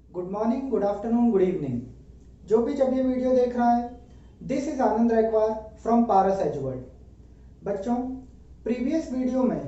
Good morning, good afternoon, good evening. जो भी जब ये वीडियो देख रहा है, this is Anand Raikwar from Paras Eduworld. बच्चों, प्रीवियस वीडियो में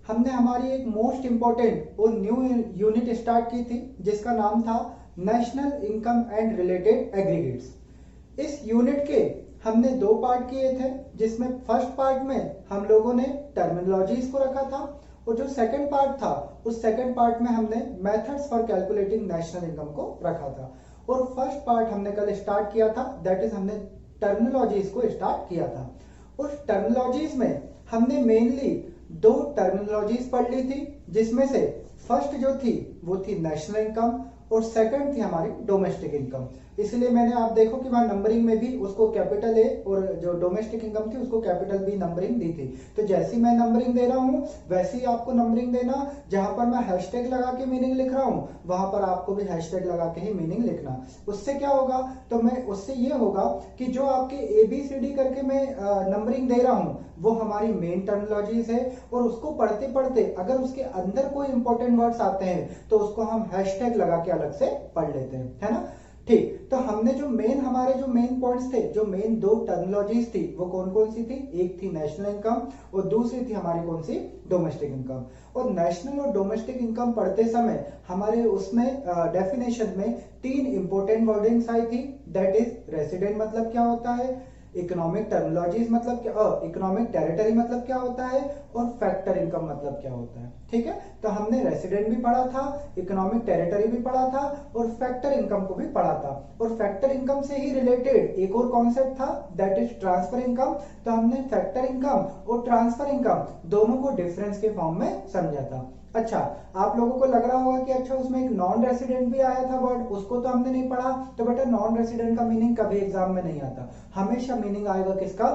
हमने हमारी एक मोस्ट इंपॉर्टेंट और न्यू यूनिट स्टार्ट की थी जिसका नाम था national income and related aggregates. इस यूनिट के हमने दो पार्ट किए थे, जिसमें फर्स्ट पार्ट में हम लोगों ने टर्मिनोलॉजीज को रखा था और जो सेकंड पार्ट था उस सेकंड पार्ट में हमने methods for calculating national income को रखा था। और फर्स्ट पार्ट हमने कल स्टार्ट किया था, दैट इज हमने टर्मिनोलॉजीज को स्टार्ट किया था। उस टर्मिनोलॉजीज में हमने मेनली दो टर्मिनोलॉजीज पढ़ ली थी, जिसमें से फर्स्ट जो थी वो थी नेशनल इनकम और सेकंड थी हमारी डोमेस्टिक इनकम। इसलिए मैंने आप देखो कि वहां नंबरिंग में भी उसको कैपिटल ए और जो डोमेस्टिक इनकम थी उसको कैपिटल बी नंबरिंग दी थी। तो जैसी मैं नंबरिंग दे रहा हूं वैसे ही आपको नंबरिंग देना। जहां पर मैं हैशटैग लगा के मीनिंग लिख रहा हूं वहां पर आपको भी हैशटैग लगा के ही मीनिंग लिखना। उससे क्या होगा, तो मैं उससे ये होगा कि जो आपके ABCD करके मैं नंबरिंग दे रहा हूं वो हमारी मेन टर्मिनोलॉजीज है, और उसको पढ़ते पढ़ते अगर उसके अंदर कोई इंपॉर्टेंट वर्ड्स आते हैं तो उसको हम हैशटैग लगा के अलग से पढ़ लेते हैं, है ना। ठीक, तो हमने जो मेन हमारे जो मेन पॉइंट्स थे, जो मेन दो टर्मिनोलॉजीज थी वो कौन कौन सी थी? एक थी नेशनल इनकम और दूसरी थी हमारी कौन सी? Domestic income. और नेशनल और डोमेस्टिक इनकम पढ़ते समय हमारे उसमें डेफिनेशन में तीन इंपॉर्टेंट वर्डिंग्स आई थी, दैट इज रेसिडेंट मतलब क्या होता है, इकोनॉमिक टर्मिनोलॉजीज मतलब क्या, इकोनॉमिक टेरिटरी मतलब क्या होता है, और फैक्टर इनकम मतलब क्या होता है। ठीक है, तो हमने रेसिडेंट भी पढ़ा था, इकोनॉमिक टेरिटरी भी पढ़ा था और फैक्टर इनकम को भी पढ़ा था। और फैक्टर इनकम से ही रिलेटेड एक और कॉन्सेप्ट था, दैट इज ट्रांसफर इनकम। तो हमने फैक्टर इनकम और ट्रांसफर इनकम दोनों को डिफरेंस के फॉर्म में समझा था। अच्छा, आप लोगों को लग रहा होगा कि अच्छा उसमें एक नॉन रेसिडेंट भी आया था वर्ड, उसको तो हमने नहीं पढ़ा। तो बेटा नॉन रेसिडेंट का मीनिंग कभी एग्जाम में नहीं आता, हमेशा मीनिंग आएगा किसका?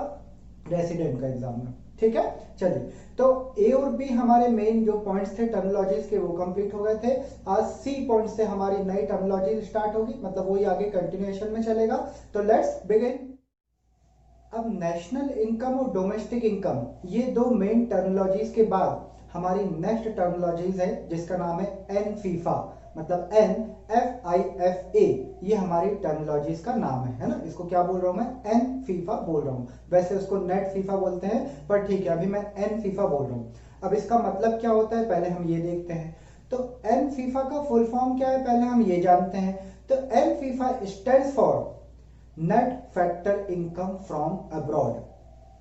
रेसिडेंट का एग्जाम में। ठीक है, चलिए, तो ए और बी हमारे मेन जो पॉइंट्स थे टर्मिनोलॉजीज के वो कंप्लीट हो गए थे। आज सी पॉइंट से हमारी नई टर्मिनोलॉजी स्टार्ट होगी, मतलब वही आगे कंटिन्यूएशन में चलेगा। तो लेट्स बिगिन। अब नेशनल इनकम और डोमेस्टिक इनकम ये दो मेन टर्मिनोलॉजीज के बाद हमारी नेक्स्ट टर्मिनोलॉजीज है जिसका नाम है एन फीफा, मतलब NFIFA। ये हमारी टर्मिनोलॉजीज का नाम है ना। इसको क्या बोल रहा हूं मैं? एन फीफा बोल रहा हूं। वैसे उसको नेट फीफा बोलते हैं, पर ठीक है अभी मैं एन फीफा बोल रहा हूं। अब इसका मतलब क्या होता है पहले हम ये देखते हैं। तो एन फीफा का फुल फॉर्म क्या है पहले हम ये जानते हैं। तो N FIFA stands for net factor income from abroad.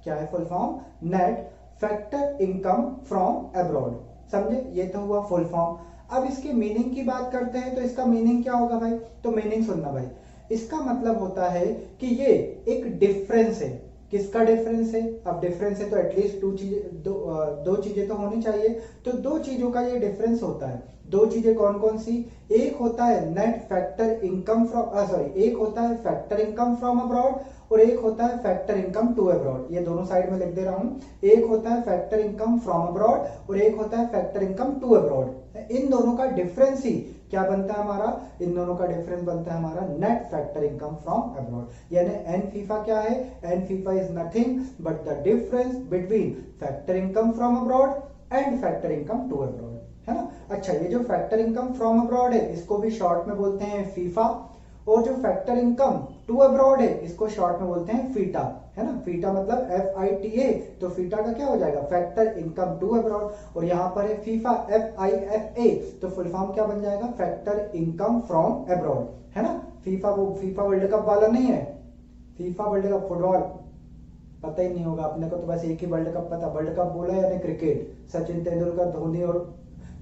क्या है full form? Net factor income from abroad. समझे, ये तो हुआ फुल फॉर्म। अब इसके मीनिंग की बात करते हैं, तो इसका मीनिंग क्या होगा भाई? तो मीनिंग सुनना भाई, इसका मतलब होता है कि ये एक डिफरेंस है। किसका डिफरेंस है? अब डिफरेंस है तो एटलीस्ट दो चीजें तो होनी चाहिए। तो दो चीजों का ये डिफरेंस होता है। दो चीजें कौन कौन सी? एक होता है net factor income from sorry एक होता है फैक्टर इनकम फ्रॉम अब्रॉड और एक होता है फैक्टर इनकम टू अब्रॉड। ये दोनों साइड में लिख दे रहा हूं। एक होता है फैक्टर इनकम फ्रॉम अब्रॉड और एक होता है फैक्टर इनकम टू अब्रॉड। इन दोनों का डिफरेंस ही क्या बनता है हमारा? इन दोनों का डिफरेंस बनता है हमारा net factor income from abroad. यानी एन फीफा क्या है? N FIFA is nothing but the difference between factor income from abroad and factor income to abroad, है ना। अच्छा, ये जो फैक्टर इनकम फ्रॉम अब्रॉड है इसको भी शॉर्ट में बोलते हैं फीफा, और जो फैक्टर इनकम टू अब्रॉड है इसको शॉर्ट में बोलते हैं फीटा, है ना। फीटा मतलब FITA, तो फीटा का क्या हो जाएगा? Factor income to abroad. और यहां पर है फीफा FIFA, तो फुल फॉर्म क्या बन जाएगा? फैक्टर इनकम फ्रॉम अब्रॉड, है ना। फीफा वो फीफा वर्ल्ड कप वाला नहीं है, फीफा वर्ल्ड कप फुटबॉल पता ही नहीं होगा अपने को, तो बस एक ही वर्ल्ड कप पता, वर्ल्ड कप बोला यानी क्रिकेट, सचिन तेंदुलकर, धोनी और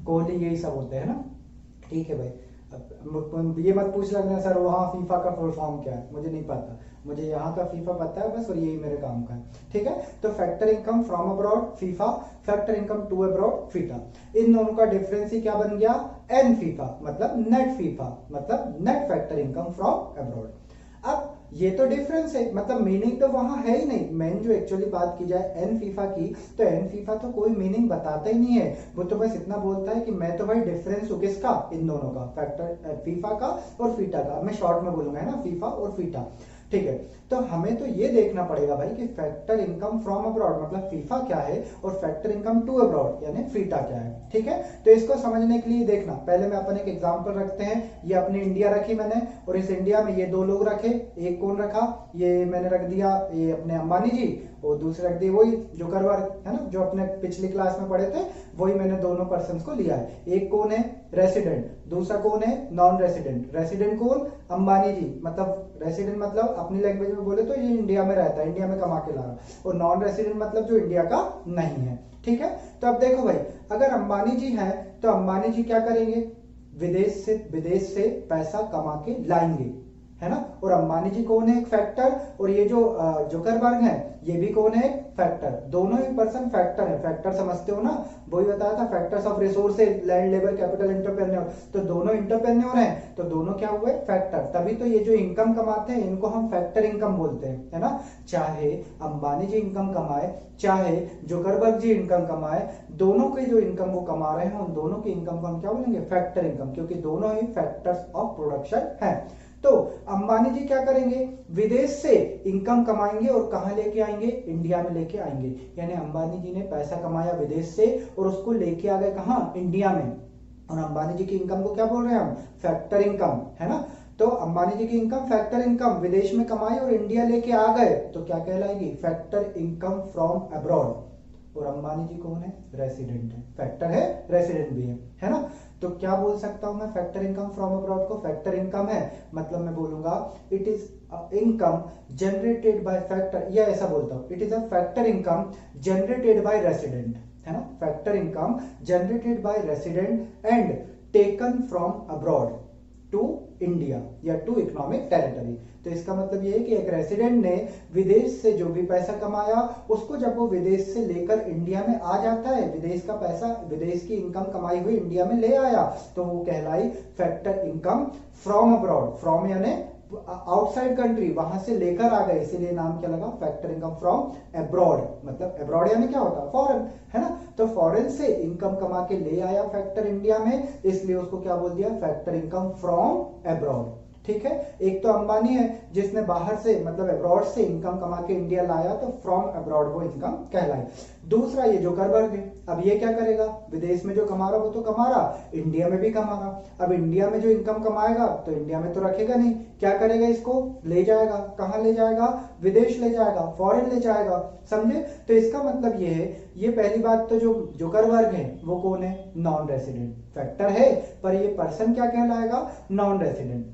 कोहली, यही सब होते हैं ना। ठीक है भाई, अब ये मत पूछ लगना सर वहाँ फीफा का फुल फॉर्म क्या है, मुझे नहीं पता। मुझे यहाँ का फीफा पता है बस, और यही मेरे काम का है। ठीक है, तो factor income from abroad FIFA, factor income to abroad FITA. इन दोनों का डिफरेंस ही क्या बन गया? एन फीफा, मतलब नेट फीफा, मतलब net factor income from abroad. अब ये तो डिफरेंस है, मतलब मीनिंग तो वहां है ही नहीं। मेन जो एक्चुअली बात की जाए एन फीफा की, तो एन फीफा तो कोई मीनिंग बताता ही नहीं है। वो तो बस इतना बोलता है कि मैं तो भाई डिफरेंस हूं किसका? इन दोनों का, फैक्टर फीफा का और फीटा का। मैं शॉर्ट में बोलूंगा, है ना, फीफा और फीटा। ठीक है, तो हमें तो ये देखना पड़ेगा भाई कि फैक्टर इनकम फ्रॉम अब्रॉड मतलब फीफा क्या है और फैक्टर इनकम टू अब्रॉड यानी फीटा क्या है। ठीक है, तो इसको समझने के लिए देखना, पहले मैं अपन एक एग्जांपल रखते हैं। ये अपनी इंडिया रखी मैंने और इस इंडिया में ये दो लोग रखे, एक कौन रखा, ये मैंने रख दिया ये अपने अंबानी जी, और दूसरे रख दिए वही जुकरबर्ग है ना, जो अपने पिछली क्लास में पढ़े थे, वही मैंने दोनों पर्सन को लिया है। एक कौन है रेसिडेंट, दूसरा कौन है नॉन रेसिडेंट। रेसिडेंट कौन, अंबानी जी, मतलब रेसिडेंट मतलब अपनी लैंग्वेज में बोले तो ये इंडिया में रहता है, इंडिया में कमा के ला रहा, और नॉन रेसिडेंट मतलब जो इंडिया का नहीं है। ठीक है, तो अब देखो भाई, अगर अंबानी जी हैं तो अंबानी जी क्या करेंगे, विदेश से पैसा कमा के लाएंगे, है ना। और अंबानी जी कौन है, एक फैक्टर, और ये जो जुकरबर्ग है ये भी कौन है, फैक्टर। दोनों ही पर्सन फैक्टर है। फैक्टर समझते हो ना, वही बताया था, factors of resources, land, labour, capital, entrepreneur. तो दोनों एंटरप्रेन्योर हैं, तो दोनों क्या हुए, फैक्टर। तभी तो ये जो इनकम कमाते हैं इनको हम फैक्टर इनकम बोलते हैं, है ना। चाहे अंबानी जी इनकम कमाए, चाहे जुकरबर्ग जी इनकम कमाए, दोनों की जो इनकम वो कमा रहे हैं उन दोनों की इनकम को हम क्या बोलेंगे, फैक्टर इनकम, क्योंकि दोनों ही फैक्टर्स ऑफ प्रोडक्शन है। तो अंबानी जी क्या करेंगे, विदेश से इनकम कमाएंगे और कहां लेके आएंगे, इंडिया में लेके आएंगे। यानी अंबानी जी ने पैसा कमाया विदेश से और उसको लेके आ गए कहां, इंडिया में। और अंबानी जी की इनकम को क्या बोल रहे हैं हम, फैक्टर इनकम, है ना। तो अंबानी जी की इनकम फैक्टर इनकम विदेश में कमाई और इंडिया लेके आ गए तो क्या कहलाएगी, फैक्टर इनकम फ्रॉम अब्रॉड। और अंबानी जी कौन है, रेसिडेंट है, फैक्टर है, रेसिडेंट भी है ना। तो क्या बोल सकता हूं मैं फैक्टर इनकम फ्रॉम अब्रॉड को, फैक्टर इनकम है मतलब मैं बोलूंगा it is income generated by factor, या ऐसा बोलता हूं it is a factor income generated by resident, है ना। Factor income generated by resident and taken from abroad to India या टू इकोनॉमिक टेरिटरी। तो इसका मतलब ये है कि एक रेसिडेंट ने विदेश से जो भी पैसा कमाया उसको जब वो विदेश से लेकर इंडिया में आ जाता है, विदेश का पैसा, विदेश की इनकम कमाई हुई इंडिया में ले आया, तो वो कहलाई factor income from abroad. From यानी आउटसाइड कंट्री, वहां से लेकर आ गए, इसीलिए नाम क्या लगा, फैक्टर इनकम फ्रॉम अब्रॉड। मतलब अब्रॉड यानी क्या होता है, फॉरेन, है ना। तो फॉरेन से इनकम कमा के ले आया फैक्टर इंडिया में, इसलिए उसको क्या बोल दिया, फैक्टर इनकम फ्रॉम अब्रॉड। ठीक है, एक तो अंबानी है जिसने बाहर से मतलब अब्रॉड से इनकम कमा के इंडिया लाया, तो फ्रॉम अब्रॉड वो इनकम कहलाई। दूसरा ये जुकरबर्ग है, अब ये क्या करेगा, विदेश में जो कमा रहा वो तो कमा रहा, इंडिया में भी कमा रहा। अब इंडिया में जो इनकम कमाएगा तो इंडिया में तो रखेगा नहीं, क्या करेगा, इसको ले जाएगा, कहां ले जाएगा, विदेश ले जाएगा, फॉरेन ले जाएगा, समझे। तो इसका मतलब ये है, ये पहली बात तो जो जुकरबर्ग है वो कौन है, नॉन रेसिडेंट। फैक्टर है पर ये पर्सन क्या कहलाएगा, नॉन रेसिडेंट।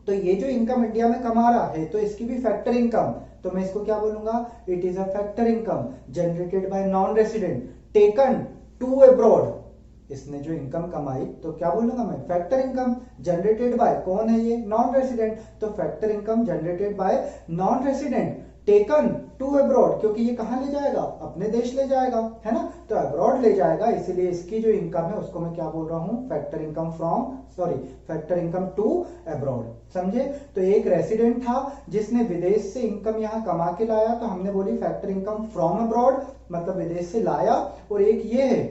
तो ये जो इनकम इंडिया में कमा रहा है तो इसकी भी फैक्टर इनकम, तो मैं इसको क्या बोलूंगा, it is a factor income generated by non resident taken to abroad. इसने जो इनकम कमाई तो क्या बोलूंगा मैं, फैक्टर इनकम जनरेटेड बाय, कौन है ये, नॉन रेसिडेंट। तो factor income generated by non resident taken to abroad, क्योंकि ये कहां ले जाएगा, अपने देश ले जाएगा, है ना। तो अब्रॉड ले जाएगा, इसीलिए इसकी जो इनकम है उसको मैं क्या बोल रहा हूं, factor income from, sorry factor income to abroad, समझे। तो एक रेसिडेंट था जिसने विदेश से इनकम यहां कमा के लाया, तो हमने बोली फैक्टर इनकम फ्रॉम अब्रॉड मतलब विदेश से लाया। और एक ये है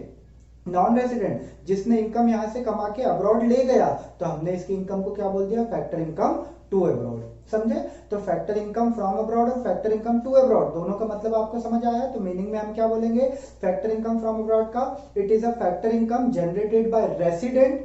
नॉन रेसिडेंट जिसने इनकम यहां से कमा के अब्रॉड ले गया, तो हमने इसकी इनकम को क्या बोल दिया, फैक्टर इनकम टू अब्रॉड, समझे। तो फैक्टर इनकम फ्रॉम अब्रॉड और फैक्टर इनकम टू अब्रॉड दोनों का मतलब आपको समझ आया। तो मीनिंग में हम क्या बोलेंगे, फैक्टर इनकम फ्रॉम अब्रॉड का, it is a factor income generated by resident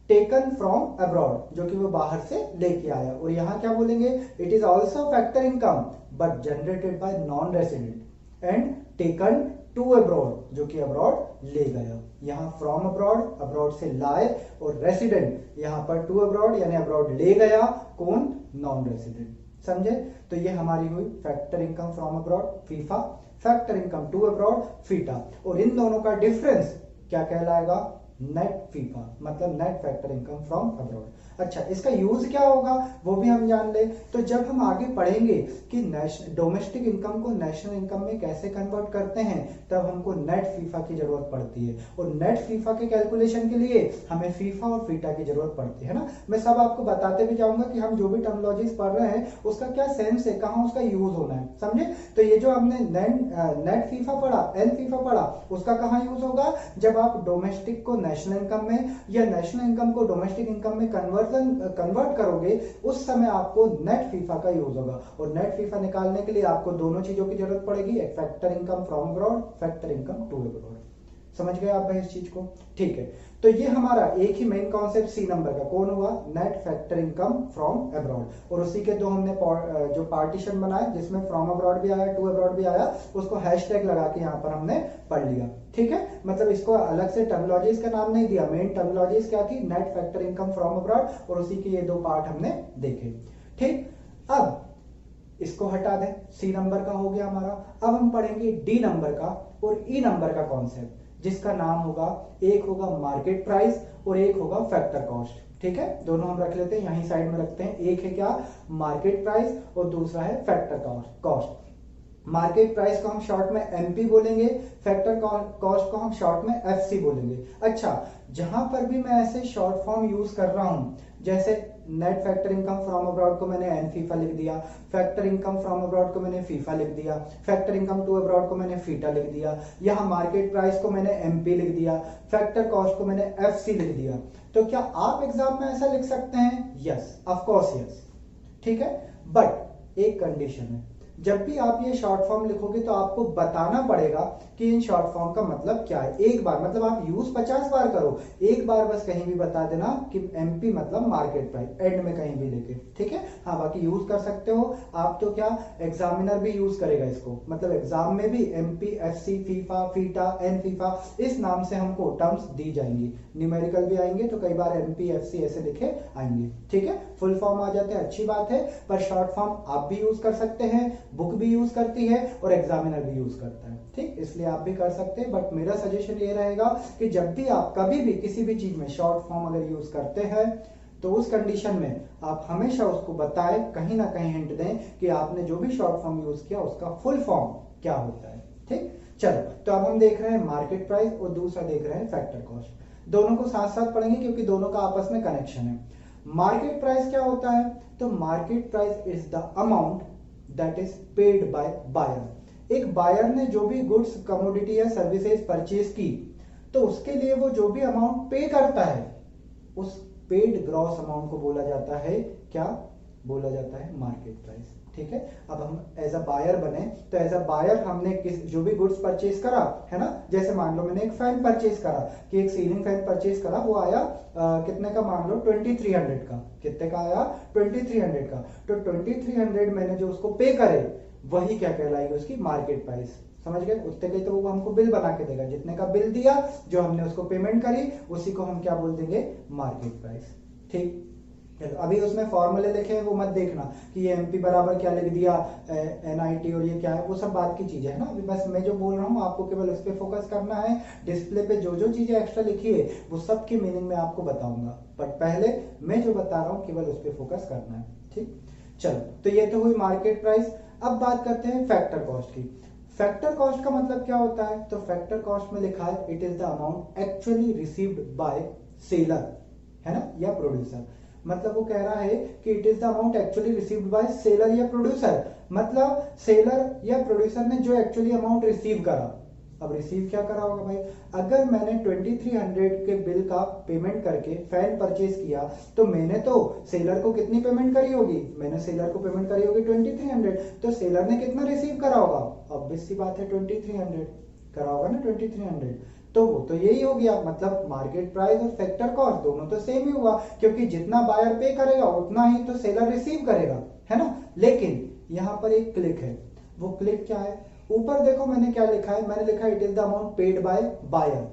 taken from abroad, जो कि वो बाहर से लेके आया। और यहां क्या बोलेंगे, it is also factor income but generated by non resident and taken to abroad, जो कि अब्रॉड ले गया। यहां फ्रॉम अब्रॉड, अब्रॉड से लाए, और रेसिडेंट यहां पर टू अब्रॉड यानी अब्रॉड ले गया, कौन, नॉन रेसिडेंट, समझे। तो ये हमारी हुई factor income from abroad FIFA, factor income to abroad FITA. और इन दोनों का डिफरेंस क्या कहलाएगा, नेट फीफा, मतलब net factor income from abroad. अच्छा, इसका यूज क्या होगा वो भी हम जान ले। तो जब हम आगे पढ़ेंगे कि डोमेस्टिक इनकम को नेशनल इनकम में कैसे कन्वर्ट करते हैं, तब हमको नेट फीफा की जरूरत पड़ती है। और नेट फीफा के कैलकुलेशन के लिए हमें फीफा और फीटा की जरूरत पड़ती है ना। मैं सब आपको बताते भी जाऊंगा कि हम जो भी टर्मिनोलॉजीज पढ़ रहे हैं उसका क्या सेंस है, कहां उसका यूज होना है, समझे। तो ये जो हमने नेट फीफा पढ़ा, एन फीफा पढ़ा, उसका कहां यूज होगा, जब आप डोमेस्टिक को नेशनल इनकम में या नेशनल इनकम को डोमेस्टिक इनकम में कन्वर्ट करोगे, उस समय आपको नेट फीफा का यूज होगा। और नेट फीफा निकालने के लिए आपको दोनों चीजों की जरूरत पड़ेगी, एक factor income from abroad, factor income to abroad. समझ गए आप भाई इस चीज को? ठीक है, तो ये हमारा एक ही मेन कॉन्सेप्ट सी नंबर का कौन हुआ, net factor income from abroad. और उसी के दो हमने जो पार्टीशन बनाए जिसमें फ्रॉम अब्रॉड भी आया, टू अब्रॉड भी आया, उसको हैशटैग लगा के यहाँ पर हमने पढ़ लिया। ठीक है, मतलब इसको अलग से टर्मिनोलॉजीज का नाम नहीं दिया, मेन टर्मिनोलॉजीज क्या थी, net factor income from abroad, और उसी के ये दो पार्ट हमने देखे। ठीक, अब इसको हटा दें, सी नंबर का हो गया हमारा। अब हम पढ़ेंगे डी नंबर का और ई नंबर का कॉन्सेप्ट, जिसका नाम होगा, एक होगा मार्केट प्राइस और एक होगा फैक्टर कॉस्ट। ठीक है, दोनों हम रख लेते हैं, यहीं साइड में रखते हैं। एक है क्या, मार्केट प्राइस, और दूसरा है फैक्टर कॉस्ट। मार्केट प्राइस को हम शॉर्ट में एमपी बोलेंगे, फैक्टर कॉस्ट को हम शॉर्ट में एफसी बोलेंगे। अच्छा, जहां पर भी मैं ऐसे शॉर्ट फॉर्म यूज कर रहा हूं, जैसे net factor income from abroad को मैंने एन फीफा लिख दिया, फैक्टर इनकम फ्रॉम अब्रॉड को मैंने फीफा लिख दिया, फैक्टर इनकम टू अब्रॉड को मैंने फीटा लिख दिया, यहाँ मार्केट प्राइस को मैंने एमपी लिख दिया, फैक्टर कॉस्ट को मैंने एफसी लिख दिया, तो क्या आप एग्जाम में ऐसा लिख सकते हैं? Yes, of course yes. ठीक है, बट एक कंडीशन है, जब भी आप ये शॉर्ट फॉर्म लिखोगे तो आपको बताना पड़ेगा कि इन शॉर्ट फॉर्म का मतलब क्या है। एक बार मतलब आप यूज 50 बार करो, एक बार बस कहीं भी बता देना कि एमपी मतलब मार्केट प्राइस, एंड में कहीं भी लेके। ठीक है, हाँ, बाकी यूज कर सकते हो आप, तो क्या एग्जामिनर भी यूज करेगा इसको, मतलब एग्जाम में भी MP, FC, FIFA, FITA, N FIFA, इस नाम से हमको टर्म्स दी जाएंगी। न्यूमेरिकल भी आएंगे तो कई बार एमपी, एफसी ऐसे लिखे आएंगे। ठीक है, फुल फॉर्म आ जाते हैं, अच्छी बात है, पर शॉर्ट फॉर्म आप भी यूज कर सकते हैं, बुक भी यूज करती है और एग्जामिनर भी यूज करता है। ठीक, इसलिए आप भी कर सकते हैं, बट मेरा सजेशन ये रहेगा कि जब भी आप कभी भी किसी भी चीज में शॉर्ट फॉर्म अगर यूज करते हैं तो उस कंडीशन में आप हमेशा उसको बताएं, कहीं ना कहीं हिंट दें कि आपने जो भी शॉर्ट फॉर्म यूज किया उसका फुल फॉर्म क्या होता है। ठीक, चलो, तो अब हम देख रहे हैं मार्केट प्राइस और दूसरा देख रहे हैं फैक्टर कॉस्ट। दोनों को साथ साथ पढ़ेंगे क्योंकि दोनों का आपस में कनेक्शन है। मार्केट प्राइस क्या होता है? तो market price is the amount that is paid by buyer. एक बायर ने जो भी गुड्स, कमोडिटी या सर्विसेज परचेज की, तो उसके लिए वो जो भी अमाउंट पे करता है, उस पेड ग्रॉस अमाउंट को बोला जाता है, क्या बोला जाता है? Market price. ठीक है, अब हम एज अ बायर बने तो एज अ बायर हमने जो भी गुड्स परचेज करा है ना, जैसे मान लो मैंने एक फैन परचेज करा, कि एक सीलिंग फैन परचेज करा, वो आया कितने का, मान लो 2300 का। कितने का आया? 2300 का। तो 2300 मैंने जो उसको पे करे, वही क्या कहलाएगी? उसकी मार्केट प्राइस। समझ गए? उतने के तो वो हमको बिल बना के देगा, जितने का बिल दिया, जो हमने उसको पेमेंट करी, उसी को हम क्या बोल देंगे? Market price. ठीक, अभी उसमें फॉर्मूले लिखे हैं वो मत देखना कि ये एमपी बराबर क्या लिख दिया, एनआईटी और ये क्या है, वो सब बात की चीजें है ना। अभी बस मैं जो बोल रहा हूँ आपको केवल उस पर फोकस करना है। डिस्प्ले पे जो जो चीजें एक्स्ट्रा लिखी है वो सब की मीनिंग मैं आपको बताऊंगा, बट पहले मैं जो बता रहा हूँ केवल उस पर फोकस करना है। ठीक, चलो, तो ये तो हुई मार्केट प्राइस। अब बात करते हैं फैक्टर कॉस्ट की। फैक्टर कॉस्ट का मतलब क्या होता है? तो फैक्टर कॉस्ट में लिखा है, it is the amount actually received by seller, है ना, या प्रोड्यूसर। मतलब वो कह रहा है कि it is the amount actually received by seller या प्रोड्यूसर, मतलब सेलर या प्रोड्यूसर ने जो एक्चुअली अमाउंट रिसीव करा। अब रिसीव क्या करा होगा भाई? अगर मैंने 2300 के बिल का पेमेंट करके फैन परचेज किया, तो मैंने तो सेलर को कितनी पेमेंट करी होगी? मैंने सेलर को पेमेंट करी होगी 2300, तो सेलर ने कितना रिसीव करा होगा? ऑब्वियस सी बात है 2300 करा होगा ना, 2300। तो वो तो यही हो गया, मतलब मार्केट प्राइस और फैक्टर कॉस्ट दोनों तो सेम ही हुआ, क्योंकि जितना बायर पे करेगा उतना ही तो सेलर रिसीव करेगा, है ना। लेकिन यहां पर एक क्लिक है, वो क्लिक क्या है? ऊपर देखो मैंने क्या लिखा है, मैंने लिखा है it is the amount paid by buyer,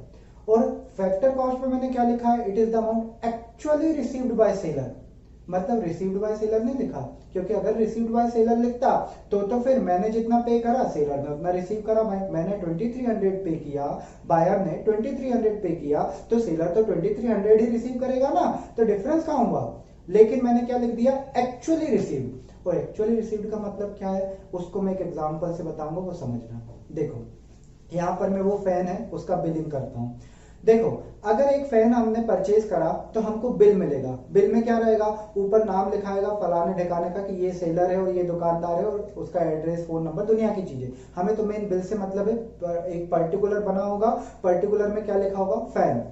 और फैक्टर कॉस्ट में मैंने क्या लिखा है? It is the amount actually received by seller. मतलब रिसीव्ड बाय सेलर नहीं लिखा, क्योंकि अगर रिसीव्ड बाय सेलर लिखता तो फिर मैंने जितना पे करा सेलर ने उतना रिसीव करा। भाई मैंने 2300 पे किया, बायर ने 2300 पे किया, तो सेलर तो 2300 ही रिसीव करेगा ना, तो डिफरेंस कहां हुआ? लेकिन मैंने क्या लिख दिया? Actually received. और एक्चुअली रिसीव्ड का मतलब क्या है, उसको मैं एक एग्जांपल से बताऊंगा, वो समझना। देखो यहां पर मैं वो फैन है उसका बिलिंग करता हूं। देखो अगर एक फैन हमने परचेज करा तो हमको बिल मिलेगा। बिल में क्या रहेगा? ऊपर नाम लिखाएगा फलाने ठिकाने का कि ये सेलर है और ये दुकानदार है, और उसका एड्रेस, फोन नंबर, दुनिया की चीजें। हमें तो मेन बिल से मतलब है, एक पर्टिकुलर बना होगा, पर्टिकुलर में क्या लिखा होगा? फैन,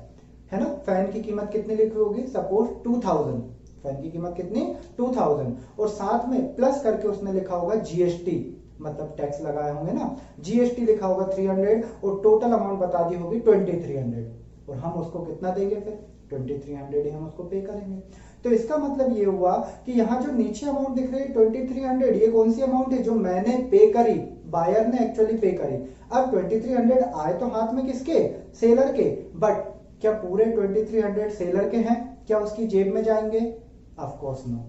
है ना। फैन की कीमत कितनी लिखी होगी, सपोज 2000, फैन की कीमत कितनी 2000, और साथ में प्लस करके उसने लिखा होगा जीएसटी, मतलब टैक्स लगाए होंगे ना, जीएसटी लिखा होगा 300 और टोटल अमाउंट बता दी होगी 2300, और हम उसको कितना देंगे, फिर 2300 ही हम उसको पे करेंगे। तो इसका मतलब ये हुआ कि यहाँ जो नीचे अमाउंट दिख रही है 2300, ये कौन सी अमाउंट है, जो मैंने पे करी, बायर ने एक्चुअली पे करी। अब 2300 आए तो हाथ में किसके, सेलर के, बट क्या पूरे 2300 सेलर के हैं, क्या उसकी जेब में जाएंगे, ऑफ कोर्स नो।